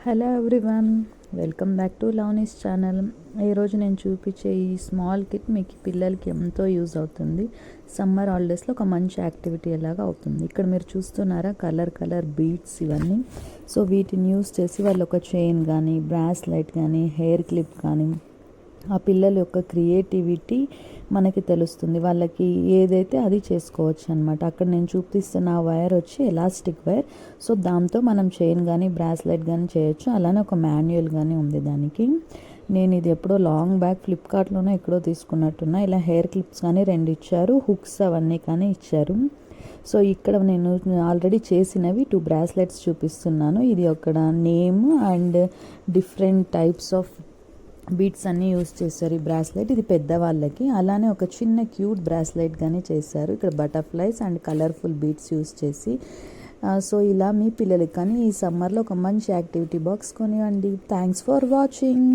Hello everyone, welcome back to లవ్నీస్ channel. ఈరోజు నేను చూపించే ఈ స్మాల్ కిట్ మీకు పిల్లలకి ఎంతో యూజ్ అవుతుంది. సమ్మర్ హాలిడేస్లో ఒక మంచి యాక్టివిటీ ఎలాగా అవుతుంది. ఇక్కడ మీరు చూస్తున్నారా కలర్ బీడ్స్ ఇవన్నీ. సో వీటిని యూజ్ చేసి వాళ్ళు ఒక చైన్ కానీ, బ్రాస్లెట్ కానీ, హెయిర్ క్లిప్ కానీ, ఆ పిల్లల యొక్క క్రియేటివిటీ మనకి తెలుస్తుంది. వాళ్ళకి ఏదైతే అది చేసుకోవచ్చు అనమాట. అక్కడ నేను చూపిస్తున్న ఆ వైర్ వచ్చి ఎలాస్టిక్ వైర్. సో దాంతో మనం చైన్ కానీ, బ్రాస్లెట్ కానీ చేయొచ్చు. అలానే ఒక మాన్యువల్ కానీ ఉంది దానికి. నేను ఇది ఎప్పుడో లాంగ్ బ్యాక్ ఫ్లిప్కార్ట్లోనే ఎక్కడో తీసుకున్నట్టున్నా. ఇలా హెయిర్ క్లిప్స్ కానీ 2 ఇచ్చారు, హుక్స్ అవన్నీ కానీ ఇచ్చారు. సో ఇక్కడ నేను ఆల్రెడీ చేసినవి 2 బ్రాస్లెట్స్ చూపిస్తున్నాను. ఇది ఒక name and different types of beads అన్నీ యూజ్ చేశారు ఈ బ్రాస్లెట్. ఇది పెద్దవాళ్ళకి. అలానే ఒక చిన్న క్యూట్ బ్రాస్లెట్ కానీ చేశారు ఇక్కడ butterflies and colourful beads use చేసి. సో ఇలా మీ పిల్లలకి కానీ ఈ సమ్మర్లో ఒక మంచి యాక్టివిటీ బాక్స్ కొనివ్వండి. Thanks for watching.